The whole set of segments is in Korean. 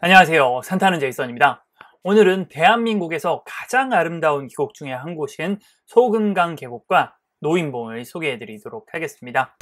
안녕하세요. 산타는 제이선입니다. 오늘은 대한민국에서 가장 아름다운 계곡 중에 한 곳인 소금강 계곡과 노인봉을 소개해 드리도록 하겠습니다.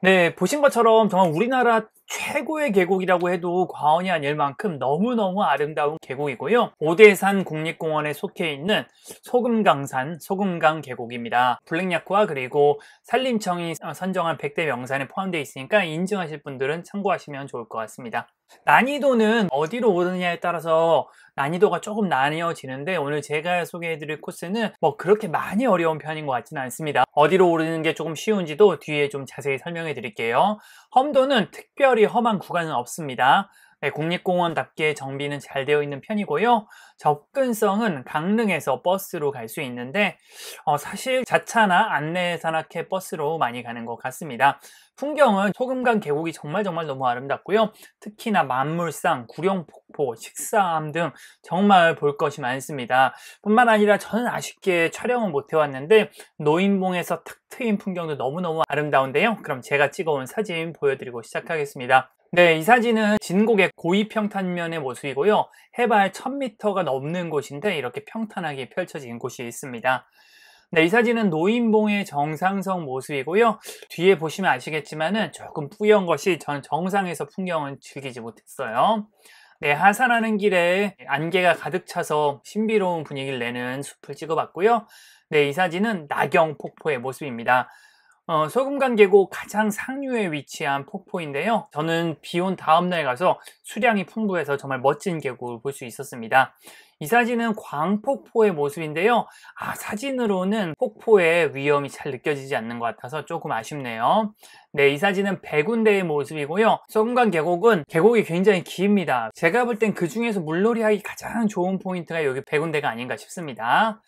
네, 보신 것처럼 정말 우리나라 최고의 계곡이라고 해도 과언이 아닐 만큼 너무너무 아름다운 계곡이고요. 오대산 국립공원에 속해 있는 소금강산, 소금강 계곡입니다. 블랙야크와 그리고 산림청이 선정한 100대 명산에 포함되어 있으니까 인증하실 분들은 참고하시면 좋을 것 같습니다. 난이도는 어디로 오르느냐에 따라서 난이도가 조금 나뉘어지는데 오늘 제가 소개해드릴 코스는 그렇게 많이 어려운 편인 것 같지는 않습니다. 어디로 오르는 게 조금 쉬운지도 뒤에 좀 자세히 설명해 드릴게요. 험도는 특별히 험한 구간은 없습니다. 네, 국립공원답게 정비는 잘 되어 있는 편이고요. 접근성은 강릉에서 버스로 갈 수 있는데 사실 자차나 안내산악회 버스로 많이 가는 것 같습니다. 풍경은 소금강 계곡이 정말 너무 아름답고요. 특히나 만물상, 구룡폭포, 식사암 등 정말 볼 것이 많습니다. 뿐만 아니라 저는 아쉽게 촬영은 못 해왔는데 노인봉에서 탁 트인 풍경도 너무너무 아름다운데요. 그럼 제가 찍어온 사진 보여드리고 시작하겠습니다. 네, 이 사진은 진곡의 고위평탄면의 모습이고요. 해발 1000m가 넘는 곳인데 이렇게 평탄하게 펼쳐진 곳이 있습니다. 네, 이 사진은 노인봉의 정상성 모습이고요. 뒤에 보시면 아시겠지만은 조금 뿌연 것이 저는 정상에서 풍경은 즐기지 못했어요. 네, 하산하는 길에 안개가 가득 차서 신비로운 분위기를 내는 숲을 찍어봤고요. 네, 이 사진은 나경폭포의 모습입니다. 소금강 계곡 가장 상류에 위치한 폭포인데요. 저는 비온 다음날 가서 수량이 풍부해서 정말 멋진 계곡을 볼 수 있었습니다. 이 사진은 광폭포의 모습인데요. 사진으로는 폭포의 위험이 잘 느껴지지 않는 것 같아서 조금 아쉽네요. 네, 이 사진은 백운대의 모습이고요. 소금강 계곡은 계곡이 굉장히 깁니다. 제가 볼 땐 그 중에서 물놀이 하기 가장 좋은 포인트가 여기 백운대가 아닌가 싶습니다.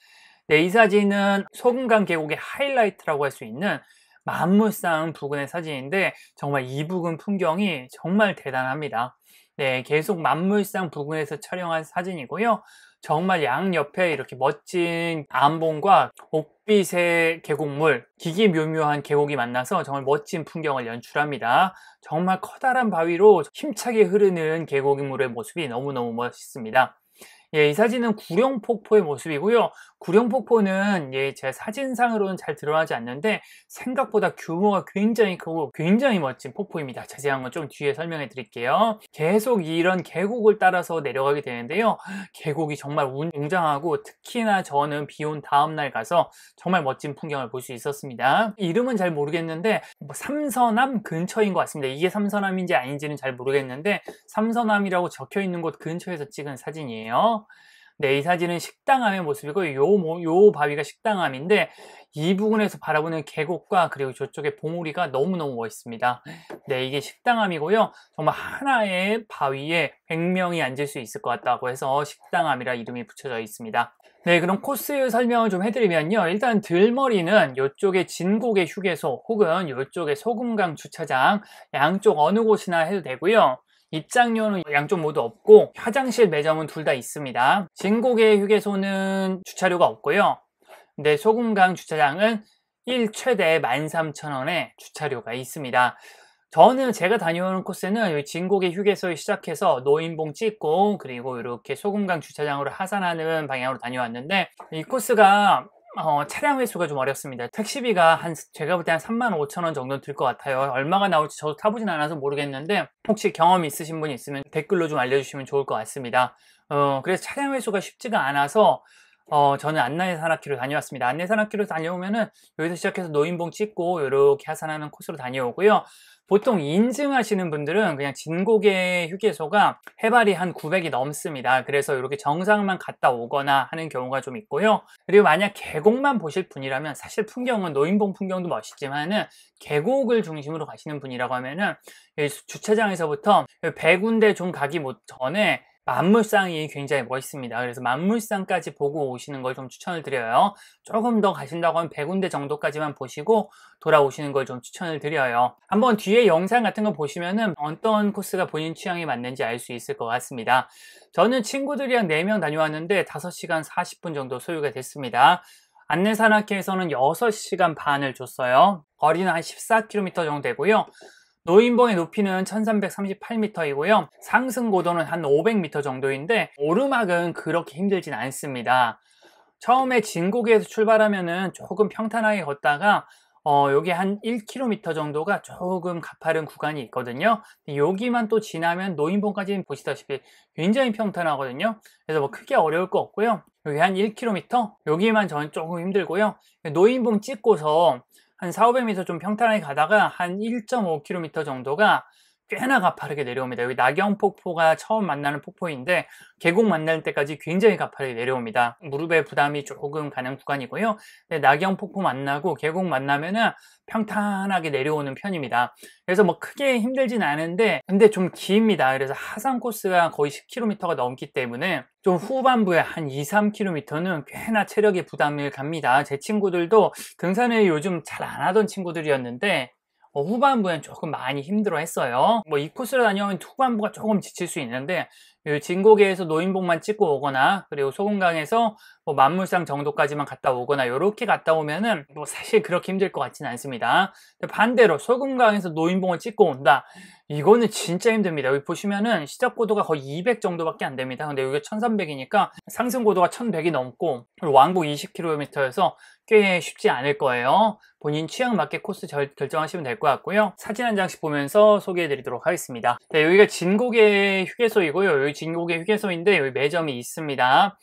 네, 이 사진은 소금강 계곡의 하이라이트라고 할 수 있는 만물상 부근의 사진인데 정말 이 부근 풍경이 정말 대단합니다. 네, 계속 만물상 부근에서 촬영한 사진이고요. 정말 양옆에 이렇게 멋진 암봉과 옥빛의 계곡물, 기기묘묘한 계곡이 만나서 정말 멋진 풍경을 연출합니다. 정말 커다란 바위로 힘차게 흐르는 계곡물의 모습이 너무너무 멋있습니다. 예, 이 사진은 구룡폭포의 모습이고요. 구룡폭포는 제 사진상으로는 잘 드러나지 않는데 생각보다 규모가 굉장히 크고 굉장히 멋진 폭포입니다. 자세한 건 좀 뒤에 설명해 드릴게요. 계속 이런 계곡을 따라서 내려가게 되는데요. 계곡이 정말 웅장하고 특히나 저는 비온 다음날 가서 정말 멋진 풍경을 볼 수 있었습니다. 이름은 잘 모르겠는데 삼서남 근처인 것 같습니다. 이게 삼서남인지 아닌지는 잘 모르겠는데 삼서남이라고 적혀 있는 곳 근처에서 찍은 사진이에요. 네, 이 사진은 식당암의 모습이고 요 바위가 식당암인데 이 부분에서 바라보는 계곡과 그리고 저쪽의 봉우리가 너무너무 멋있습니다. 네, 이게 식당암이고요. 정말 하나의 바위에 100명이 앉을 수 있을 것 같다고 해서 식당암이라 이름이 붙여져 있습니다. 네, 그럼 코스 설명을 좀 해드리면요. 일단 들머리는 이쪽에 진곡의 휴게소 혹은 이쪽에 소금강 주차장 양쪽 어느 곳이나 해도 되고요. 입장료는 양쪽 모두 없고 화장실 매점은 둘 다 있습니다. 진곡의 휴게소는 주차료가 없고요. 근데 소금강 주차장은 1최대 13,000원에 주차료가 있습니다. 저는 제가 다녀오는 코스는 진곡의 휴게소에 시작해서 노인봉 찍고 그리고 이렇게 소금강 주차장으로 하산하는 방향으로 다녀왔는데 이 코스가 차량 횟수가 좀 어렵습니다. 택시비가 제가 볼 때 한 35,000원 정도 들 것 같아요. 얼마가 나올지 저도 타보진 않아서 모르겠는데 혹시 경험 있으신 분이 있으면 댓글로 좀 알려주시면 좋을 것 같습니다. 그래서 차량 횟수가 쉽지가 않아서 저는 안내산악회로 다녀왔습니다. 안내산악회로 다녀오면은 여기서 시작해서 노인봉 찍고 이렇게 하산하는 코스로 다녀오고요. 보통 인증하시는 분들은 그냥 진곡의 휴게소가 해발이 한 900이 넘습니다. 그래서 이렇게 정상만 갔다 오거나 하는 경우가 좀 있고요. 그리고 만약 계곡만 보실 분이라면 사실 풍경은 노인봉 풍경도 멋있지만은 계곡을 중심으로 가시는 분이라고 하면은 주차장에서부터 100군데 좀 가기 전에 만물상이 굉장히 멋있습니다. 그래서 만물상까지 보고 오시는 걸 좀 추천을 드려요. 조금 더 가신다고 하면 100군데 정도까지만 보시고 돌아오시는 걸 좀 추천을 드려요. 한번 뒤에 영상 같은 거 보시면은 어떤 코스가 본인 취향에 맞는지 알 수 있을 것 같습니다. 저는 친구들이랑 4명 다녀왔는데 5시간 40분 정도 소요가 됐습니다. 안내산악회에서는 6시간 반을 줬어요. 거리는 한 14km 정도 되고요. 노인봉의 높이는 1338m이고요. 상승 고도는 한 500m 정도인데 오르막은 그렇게 힘들진 않습니다. 처음에 진곡에서 출발하면은 조금 평탄하게 걷다가 여기 한 1km 정도가 조금 가파른 구간이 있거든요. 여기만 또 지나면 노인봉까지 보시다시피 굉장히 평탄하거든요. 그래서 뭐 크게 어려울 거 없고요. 여기 한 1km 여기만 저는 조금 힘들고요. 노인봉 찍고서 한 400~500m 좀 평탄하게 가다가 한 1.5km 정도가 꽤나 가파르게 내려옵니다. 여기 낙영폭포가 처음 만나는 폭포인데 계곡 만날 때까지 굉장히 가파르게 내려옵니다. 무릎에 부담이 조금 가는 구간이고요. 낙영폭포 만나고 계곡 만나면은 평탄하게 내려오는 편입니다. 그래서 뭐 크게 힘들진 않은데 근데 좀 깁니다. 그래서 하산 코스가 거의 10km가 넘기 때문에 좀 후반부에 한 2~3km는 꽤나 체력에 부담을 갑니다. 제 친구들도 등산을 요즘 잘 안 하던 친구들이었는데 후반부엔 조금 많이 힘들어 했어요. 뭐 이 코스를 다녀오면 후반부가 조금 지칠 수 있는데 진곡에서 노인봉만 찍고 오거나 그리고 소금강에서 뭐 만물상 정도까지만 갔다 오거나 이렇게 갔다 오면은 뭐 사실 그렇게 힘들 것 같지는 않습니다. 반대로 소금강에서 노인봉을 찍고 온다, 이거는 진짜 힘듭니다. 여기 보시면은 시작 고도가 거의 200 정도밖에 안 됩니다. 근데 여기가 1300이니까 상승 고도가 1100이 넘고 그리고 왕복 20km여서 꽤 쉽지 않을 거예요. 본인 취향 맞게 코스 결정하시면 될 것 같고요. 사진 한 장씩 보면서 소개해 드리도록 하겠습니다. 네, 여기가 진곡의 휴게소이고요. 여기 진곡의 휴게소인데 여기 매점이 있습니다.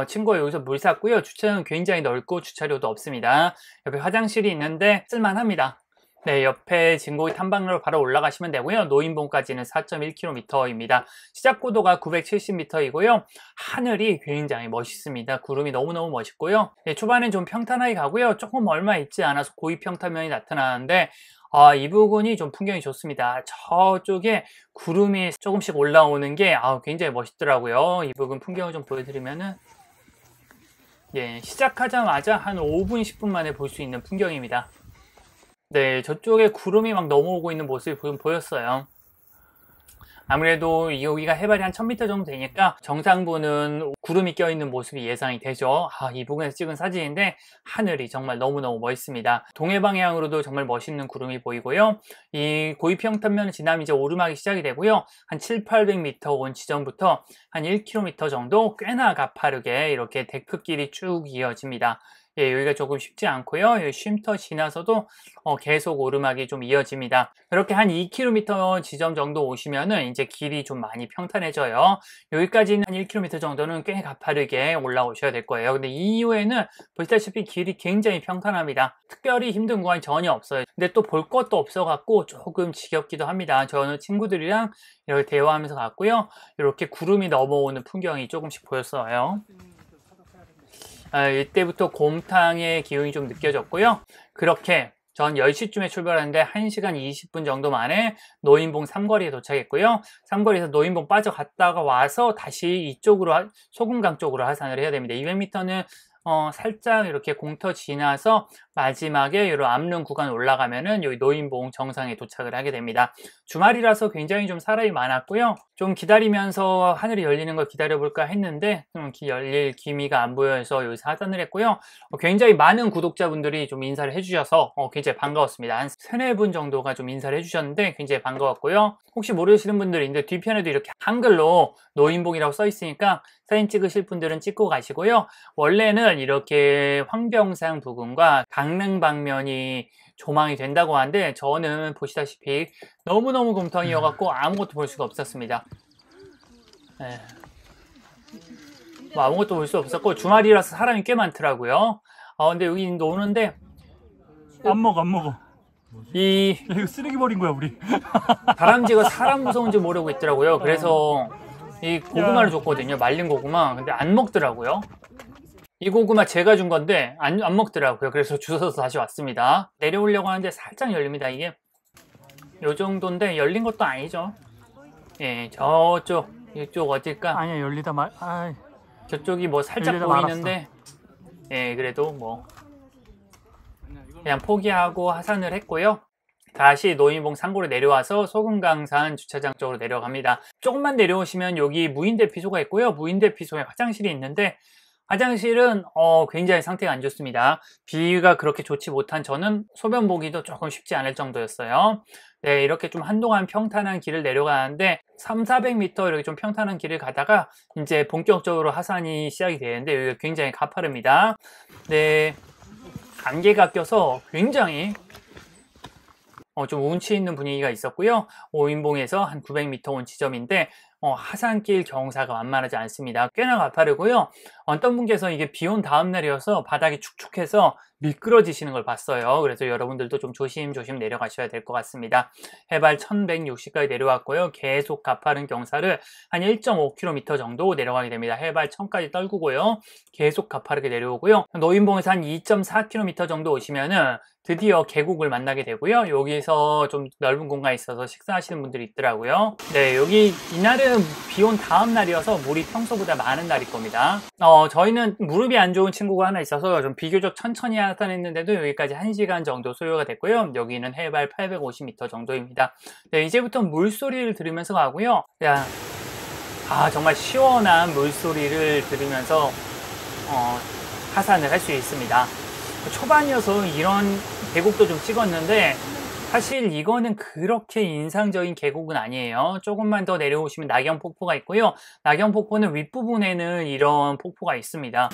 친구가 여기서 물 샀고요. 주차장은 굉장히 넓고 주차료도 없습니다. 옆에 화장실이 있는데 쓸만합니다. 네, 옆에 진곡이 탐방로로 바로 올라가시면 되고요. 노인봉까지는 4.1km입니다. 시작 고도가 970m이고요. 하늘이 굉장히 멋있습니다. 구름이 너무너무 멋있고요. 네, 초반엔 좀 평탄하게 가고요. 조금 얼마 있지 않아서 고위 평탄면이 나타나는데 이 부분이 좀 풍경이 좋습니다. 저쪽에 구름이 조금씩 올라오는 게 굉장히 멋있더라고요. 이 부분 풍경을 좀 보여드리면은 예, 시작하자마자 한 5분, 10분 만에 볼 수 있는 풍경입니다. 네, 저쪽에 구름이 막 넘어오고 있는 모습이 보였어요. 아무래도 여기가 해발이 한 1000m 정도 되니까 정상부는 구름이 껴있는 모습이 예상이 되죠. 이 부분에서 찍은 사진인데 하늘이 정말 너무너무 멋있습니다. 동해 방향으로도 정말 멋있는 구름이 보이고요. 이 고위평탄면을 지나면 이제 오르막이 시작이 되고요. 한 700~800m 온 지점부터 한 1km 정도 꽤나 가파르게 이렇게 데크길이 쭉 이어집니다. 예, 여기가 조금 쉽지 않고요. 여기 쉼터 지나서도 계속 오르막이 좀 이어집니다. 이렇게 한 2km 지점 정도 오시면은 이제 길이 좀 많이 평탄해져요. 여기까지는 한 1km 정도는 꽤 가파르게 올라오셔야 될 거예요. 근데 이후에는 보시다시피 길이 굉장히 평탄합니다. 특별히 힘든 구간이 전혀 없어요. 근데 또 볼 것도 없어갖고 조금 지겹기도 합니다. 저는 친구들이랑 이렇게 대화하면서 갔고요. 이렇게 구름이 넘어오는 풍경이 조금씩 보였어요. 이때부터 곰탕의 기운이 좀 느껴졌고요. 그렇게 전 10시쯤에 출발하는데 1시간 20분 정도 만에 노인봉 삼거리에 도착했고요. 삼거리에서 노인봉 빠져갔다가 와서 다시 이쪽으로 소금강 쪽으로 하산을 해야 됩니다. 200m는 살짝 이렇게 공터 지나서 마지막에 이런 앞릉 구간 올라가면은 여기 노인봉 정상에 도착을 하게 됩니다. 주말이라서 굉장히 좀 사람이 많았고요. 좀 기다리면서 하늘이 열리는 걸 기다려볼까 했는데 열릴 기미가 안 보여서 여기서 하산을 했고요. 굉장히 많은 구독자분들이 좀 인사를 해주셔서 굉장히 반가웠습니다. 한 3-4분 정도가 좀 인사를 해주셨는데 굉장히 반가웠고요. 혹시 모르시는 분들이 있는데 뒤편에도 이렇게 한글로 노인봉이라고 써 있으니까 사진 찍으실 분들은 찍고 가시고요. 원래는 이렇게 황병산 부근과 강릉 방면이 조망이 된다고 하는데 저는 보시다시피 너무너무 곰탕이어갖고 아무것도 볼 수가 없었습니다. 네. 뭐 아무것도 볼 수 없었고 주말이라서 사람이 꽤 많더라고요. 근데 여기 노는데 안 먹어. 이 야, 이거 쓰레기 버린 거야 우리. 다람쥐가 사람 무서운지 모르고 있더라고요. 그래서 이 고구마를 줬거든요. 말린 고구마. 근데 안 먹더라고요. 이 고구마 제가 준 건데 안 먹더라고요. 그래서 주워서 다시 왔습니다. 내려오려고 하는데 살짝 열립니다. 이게 요 정도인데 열린 것도 아니죠. 예, 저쪽 이쪽 어딜까? 아니야 열리다 말. 저쪽이 뭐 살짝 보이는데 예, 그래도 뭐 그냥 포기하고 하산을 했고요. 다시 노인봉 상고로 내려와서 소금강산 주차장 쪽으로 내려갑니다. 조금만 내려오시면 여기 무인대피소가 있고요. 무인대피소에 화장실이 있는데 화장실은 굉장히 상태가 안 좋습니다. 비위가 그렇게 좋지 못한 저는 소변 보기도 조금 쉽지 않을 정도였어요. 네, 이렇게 좀 한동안 평탄한 길을 내려가는데 300-400m 이렇게 좀 평탄한 길을 가다가 이제 본격적으로 하산이 시작이 되는데 여기가 굉장히 가파릅니다. 네, 안개가 껴서 굉장히 좀 운치 있는 분위기가 있었고요. 오인봉에서 한 900m 온 지점인데 하산길 경사가 만만하지 않습니다. 꽤나 가파르고요. 어떤 분께서 이게 비 온 다음 날이어서 바닥이 축축해서 미끄러지시는 걸 봤어요. 그래서 여러분들도 좀 조심조심 내려가셔야 될 것 같습니다. 해발 1160까지 내려왔고요. 계속 가파른 경사를 한 1.5km 정도 내려가게 됩니다. 해발 1000까지 떨구고요. 계속 가파르게 내려오고요. 노인봉에서 한 2.4km 정도 오시면은 드디어 계곡을 만나게 되고요. 여기서 좀 넓은 공간이 있어서 식사하시는 분들이 있더라고요. 네, 여기 이날은 비 온 다음 날이어서 물이 평소보다 많은 날일 겁니다. 저희는 무릎이 안 좋은 친구가 하나 있어서 좀 비교적 천천히 하산했는데도 여기까지 1시간 정도 소요가 됐고요. 여기는 해발 850m 정도입니다. 네, 이제부터 물소리를 들으면서 가고요. 정말 시원한 물소리를 들으면서 하산을 할 수 있습니다. 초반이어서 이런 계곡도 좀 찍었는데 사실 이거는 그렇게 인상적인 계곡은 아니에요. 조금만 더 내려오시면 낙연폭포가 있고요. 낙연폭포는 윗부분에는 이런 폭포가 있습니다.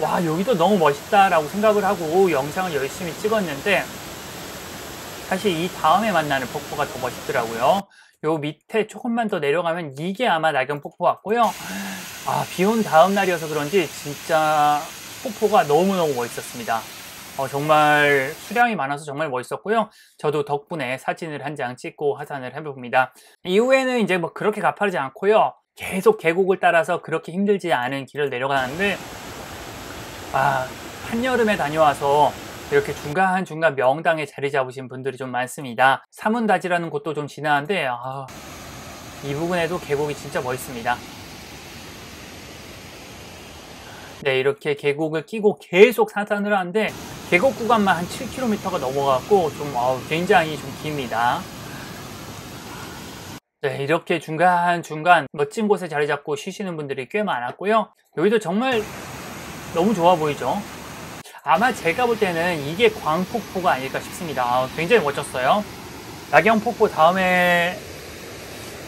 와, 여기도 너무 멋있다 라고 생각을 하고 영상을 열심히 찍었는데 사실 이 다음에 만나는 폭포가 더 멋있더라고요. 요 밑에 조금만 더 내려가면 이게 아마 낙연폭포 같고요. 비 온 다음 날이어서 그런지 진짜 폭포가 너무너무 멋있었습니다. 정말 수량이 많아서 정말 멋있었고요. 저도 덕분에 사진을 한 장 찍고 하산을 해봅니다. 이후에는 이제 뭐 그렇게 가파르지 않고요. 계속 계곡을 따라서 그렇게 힘들지 않은 길을 내려가는데 한여름에 다녀와서 이렇게 중간중간 명당에 자리 잡으신 분들이 좀 많습니다. 사문다지라는 곳도 좀 지나는데 이 부분에도 계곡이 진짜 멋있습니다. 네, 이렇게 계곡을 끼고 계속 하산을 하는데 계곡 구간만 한 7km가 넘어갔고 좀 굉장히 좀 깁니다. 네, 이렇게 중간중간 멋진 곳에 자리 잡고 쉬시는 분들이 꽤 많았고요. 여기도 정말 너무 좋아 보이죠? 아마 제가 볼 때는 이게 광폭포가 아닐까 싶습니다. 굉장히 멋졌어요. 낙연폭포 다음에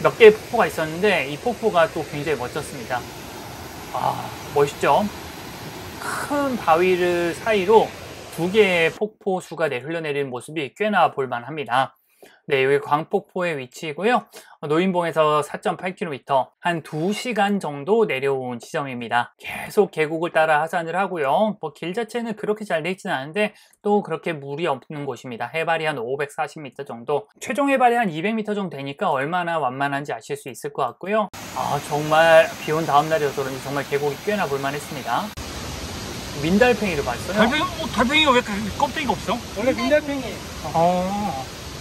몇 개의 폭포가 있었는데 이 폭포가 또 굉장히 멋졌습니다. 멋있죠? 큰 바위를 사이로 2개의 폭포수가 흘러내리는 모습이 꽤나 볼만합니다. 네, 여기 광폭포의 위치이고요. 노인봉에서 4.8km, 한 2시간 정도 내려온 지점입니다. 계속 계곡을 따라 하산을 하고요. 길 자체는 그렇게 잘 돼 있지는 않은데 또 그렇게 물이 없는 곳입니다. 해발이 한 540m 정도, 최종 해발이 한 200m 정도 되니까 얼마나 완만한지 아실 수 있을 것 같고요. 정말 비 온 다음 날이어서 그런지 정말 계곡이 꽤나 볼만했습니다. 민달팽이를 봤어요. 달팽이가 왜 껍데기가 없어? 원래 민달팽이.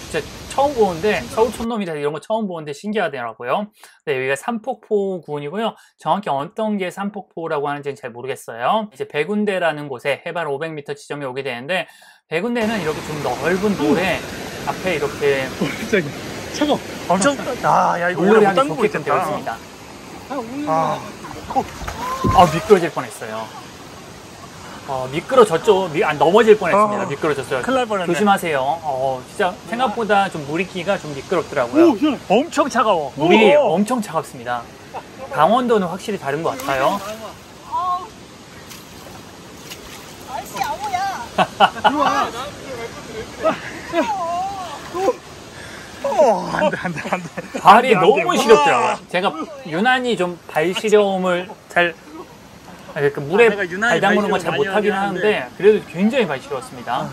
진짜 처음 보는데, 서울 촌놈이라 이런 거 처음 보는데 신기하더라고요. 네, 여기가 삼폭포 구원이고요. 정확히 어떤 게 삼폭포라고 하는지는 잘 모르겠어요. 이제 백운대라는 곳에 해발 500m 지점에 오게 되는데, 백운대는 이렇게 좀 넓은 모래 앞에 이렇게 갑자기 차가 엄청 야 이거 오래 못 물놀이하기 담그고 좋게끔 되어 있었다. 있습니다. 아, 미끄러질 뻔했어요. 미끄러졌죠. 넘어질 뻔했습니다. 미끄러졌어요. 큰일 날 뻔했네. 조심하세요. 진짜 생각보다 좀 물기가 좀 미끄럽더라고요. 오, 시원해. 엄청 차가워. 물이 오. 엄청 차갑습니다. 강원도는 확실히 다른 것 같아요. 아저씨 아무야. 들어와. 안 돼. 발이 안 돼, 안 돼. 너무 시렵더라고요. 제가 유난히 좀 발 시려움을 물에 내가 유난히 발 담그는 걸 발 잘 시려움 못하긴 많이 하는데, 그래도 굉장히 발 시려웠습니다.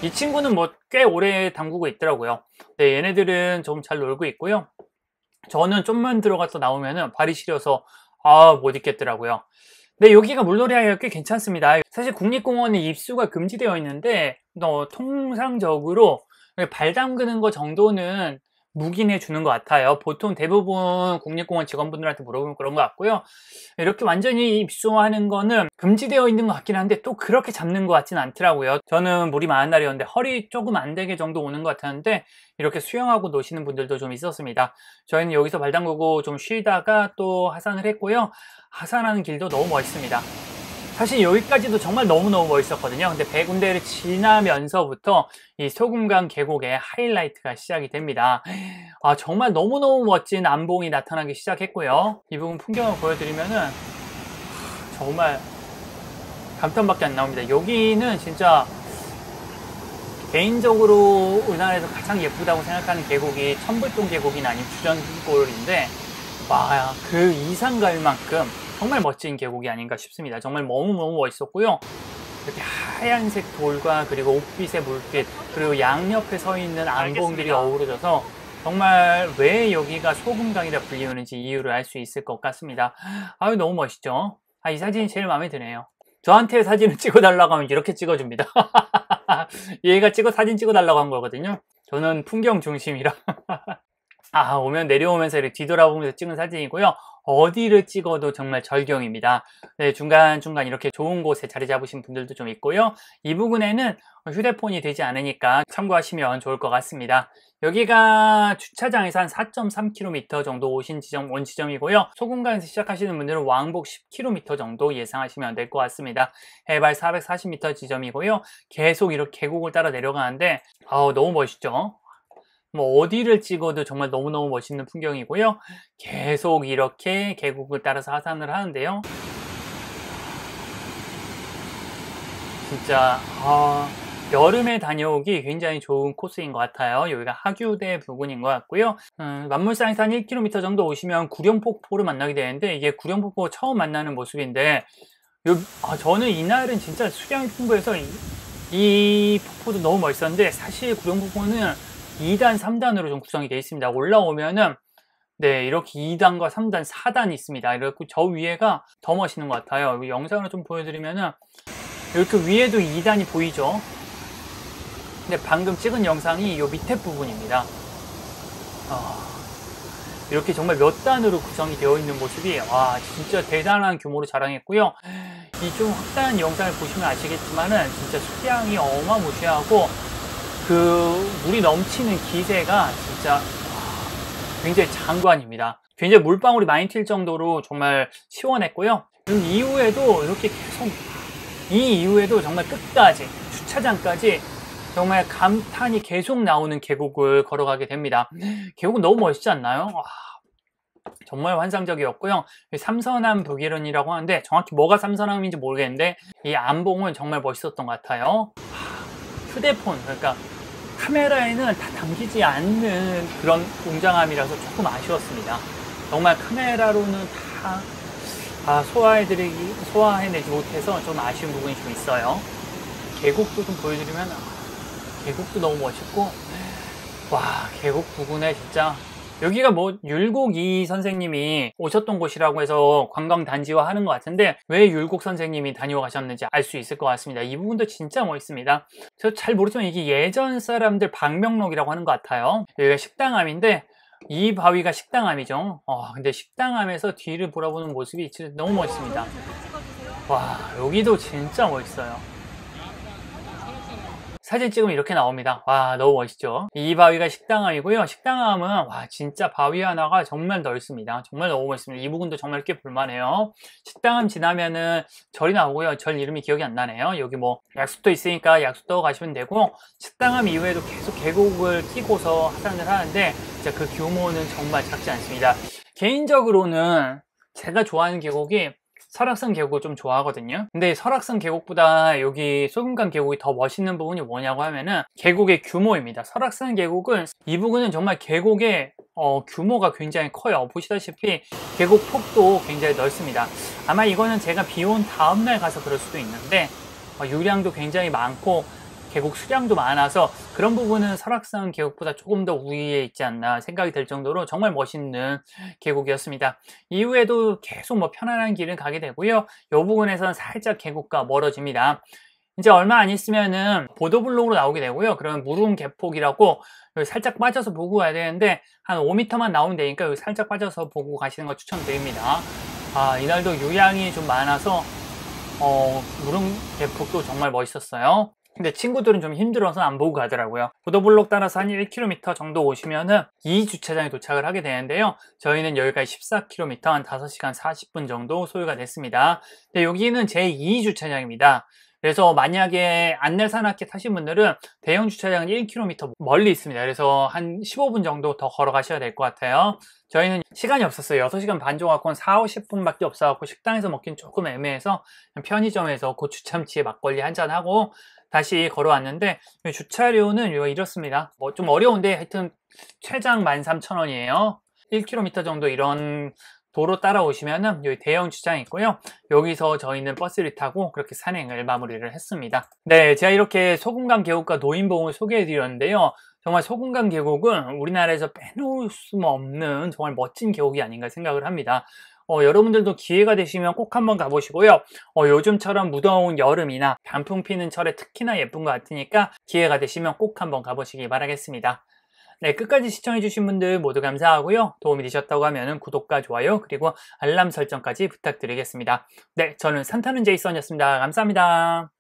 이 친구는 뭐 꽤 오래 담그고 있더라고요. 네, 얘네들은 좀 잘 놀고 있고요. 저는 좀만 들어가서 나오면은 발이 시려서 못 있겠더라고요. 네, 여기가 물놀이하기가 꽤 괜찮습니다. 사실 국립공원에 입수가 금지되어 있는데 통상적으로 발 담그는 거 정도는 묵인해 주는 것 같아요. 보통 대부분 국립공원 직원분들한테 물어보면 그런 것 같고요. 이렇게 완전히 입수하는 거는 금지되어 있는 것 같긴 한데 또 그렇게 잡는 것 같진 않더라고요. 저는 물이 많은 날이었는데 허리 조금 안 되게 정도 오는 것 같았는데 이렇게 수영하고 노시는 분들도 좀 있었습니다. 저희는 여기서 발 담그고 좀 쉬다가 또 하산을 했고요. 하산하는 길도 너무 멋있습니다. 사실 여기까지도 정말 너무너무 멋있었거든요. 근데 백운대를 지나면서부터 이 소금강 계곡의 하이라이트가 시작이 됩니다. 정말 너무너무 멋진 안봉이 나타나기 시작했고요. 이 부분 풍경을 보여드리면은 정말 감탄밖에 안 나옵니다. 여기는 진짜 개인적으로 우리나라에서 가장 예쁘다고 생각하는 계곡이 천불동 계곡이나 아니면 주전골인데 그 이상 갈 만큼 정말 멋진 계곡이 아닌가 싶습니다. 정말 너무너무 멋있었고요. 이렇게 하얀색 돌과 그리고 옥빛의 물빛 그리고 양옆에 서 있는 안봉들이 어우러져서 정말 왜 여기가 소금강이라 불리우는지 이유를 알 수 있을 것 같습니다. 너무 멋있죠? 이 사진이 제일 마음에 드네요. 저한테 사진을 찍어달라고 하면 이렇게 찍어줍니다. 얘가 사진 찍어달라고 한 거거든요. 저는 풍경 중심이라. 오면 내려오면서 이렇게 뒤돌아보면서 찍은 사진이고요. 어디를 찍어도 정말 절경입니다. 네, 중간중간 이렇게 좋은 곳에 자리 잡으신 분들도 좀 있고요. 이 부분에는 휴대폰이 되지 않으니까 참고하시면 좋을 것 같습니다. 여기가 주차장에서 한 4.3km 정도 온 지점이고요. 소금강에서 시작하시는 분들은 왕복 10km 정도 예상하시면 될 것 같습니다. 해발 440m 지점이고요. 계속 이렇게 계곡을 따라 내려가는데 너무 멋있죠? 어디를 찍어도 정말 너무너무 멋있는 풍경이고요. 계속 이렇게 계곡을 따라서 하산을 하는데요. 진짜 여름에 다녀오기 굉장히 좋은 코스인 것 같아요. 여기가 하규대 부근인 것 같고요. 만물상에서 한 1km 정도 오시면 구룡폭포를 만나게 되는데 이게 구룡폭포 처음 만나는 모습인데 저는 이날은 진짜 수량이 풍부해서 이 폭포도 너무 멋있었는데 사실 구룡폭포는 2단, 3단으로 좀 구성이 되어 있습니다. 올라오면은 이렇게 2단과 3단, 4단이 있습니다. 이렇게 저 위에가 더 멋있는 것 같아요. 영상으로 좀 보여드리면은 이렇게 위에도 2단이 보이죠? 근데 방금 찍은 영상이 이 밑에 부분입니다. 이렇게 정말 몇 단으로 구성이 되어 있는 모습이 진짜 대단한 규모로 자랑했고요. 이 좀 확대한 영상을 보시면 아시겠지만은 진짜 수량이 어마무시하고 물이 넘치는 기세가 진짜 굉장히 장관입니다. 굉장히 물방울이 많이 튈 정도로 정말 시원했고요. 그리고 이후에도 정말 끝까지 주차장까지 정말 감탄이 계속 나오는 계곡을 걸어가게 됩니다. 계곡은 너무 멋있지 않나요? 정말 환상적이었고요. 삼선암 북일원이라고 하는데 정확히 뭐가 삼선암인지 모르겠는데 이 안봉은 정말 멋있었던 것 같아요. 휴대폰, 그러니까 카메라에는 다 담기지 않는 그런 웅장함이라서 조금 아쉬웠습니다. 정말 카메라로는 다 소화해내지 못해서 좀 아쉬운 부분이 좀 있어요. 계곡도 좀 보여드리면 계곡도 너무 멋있고 계곡 부근에 진짜 여기가 뭐 율곡이 선생님이 오셨던 곳이라고 해서 관광단지화 하는 것 같은데 왜 율곡 선생님이 다녀가셨는지 알 수 있을 것 같습니다. 이 부분도 진짜 멋있습니다. 저 잘 모르지만 이게 예전 사람들 방명록이라고 하는 것 같아요. 여기가 식당암인데 이 바위가 식당암이죠. 근데 식당암에서 뒤를 돌아보는 모습이 진짜 너무 멋있습니다. 와, 여기도 진짜 멋있어요. 사진 찍으면 이렇게 나옵니다. 와, 너무 멋있죠. 이 바위가 식당암이고요. 식당암은 와, 진짜 바위 하나가 정말 넓습니다. 정말 너무 멋있습니다. 이 부분도 정말 꽤 볼만해요. 식당암 지나면은 절이 나오고요. 절 이름이 기억이 안 나네요. 여기 뭐 약수도 있으니까 약수도 가시면 되고, 식당암 이후에도 계속 계곡을 끼고서 하산을 하는데 진짜 그 규모는 정말 작지 않습니다. 개인적으로는 제가 좋아하는 계곡이 설악산 계곡을 좀 좋아하거든요. 근데 설악산 계곡보다 여기 소금강 계곡이 더 멋있는 부분이 뭐냐고 하면은 계곡의 규모입니다. 설악산 계곡은 이 부분은 정말 계곡의 규모가 굉장히 커요. 보시다시피 계곡 폭도 굉장히 넓습니다. 아마 이거는 제가 비 온 다음날 가서 그럴 수도 있는데 유량도 굉장히 많고 계곡 수량도 많아서 그런 부분은 설악산 계곡보다 조금 더 우위에 있지 않나 생각이 들 정도로 정말 멋있는 계곡이었습니다. 이후에도 계속 뭐 편안한 길을 가게 되고요. 이 부분에서는 살짝 계곡과 멀어집니다. 이제 얼마 안 있으면은 보도블록으로 나오게 되고요. 그러면 무릉계폭이라고 여기 살짝 빠져서 보고 가야 되는데 한 5m만 나오면 되니까 여기 살짝 빠져서 보고 가시는 거 추천드립니다. 이날도 유량이 좀 많아서 무릉계폭도 정말 멋있었어요. 근데 친구들은 좀 힘들어서 안 보고 가더라고요. 보도블록 따라서 한 1km 정도 오시면은 이 주차장에 도착을 하게 되는데요. 저희는 여기까지 14km, 한 5시간 40분 정도 소요가 됐습니다. 근데 여기는 제2 주차장입니다. 그래서 만약에 안내산악회 타신 분들은 대형 주차장은 1km 멀리 있습니다. 그래서 한 15분 정도 더 걸어가셔야 될 것 같아요. 저희는 시간이 없었어요. 6시간 반 정도 갖고 한 4, 50분밖에 없어갖고 식당에서 먹긴 조금 애매해서 편의점에서 고추참치에 막걸리 한잔하고 다시 걸어왔는데 주차료는 이렇습니다. 뭐 좀 어려운데 하여튼 최장 13,000원이에요. 1km 정도 이런 도로 따라오시면은 여기 대형 주차장이 있고요. 여기서 저희는 버스를 타고 그렇게 산행을 마무리를 했습니다. 네, 제가 이렇게 소금강 계곡과 노인봉을 소개해드렸는데요. 정말 소금강 계곡은 우리나라에서 빼놓을 수 없는 정말 멋진 계곡이 아닌가 생각을 합니다. 여러분들도 기회가 되시면 꼭 한번 가보시고요. 요즘처럼 무더운 여름이나 단풍 피는 철에 특히나 예쁜 것 같으니까 기회가 되시면 꼭 한번 가보시기 바라겠습니다. 네, 끝까지 시청해주신 분들 모두 감사하고요. 도움이 되셨다고 하면 구독과 좋아요 그리고 알람 설정까지 부탁드리겠습니다. 네, 저는 산타는 제이슨이었습니다. 감사합니다.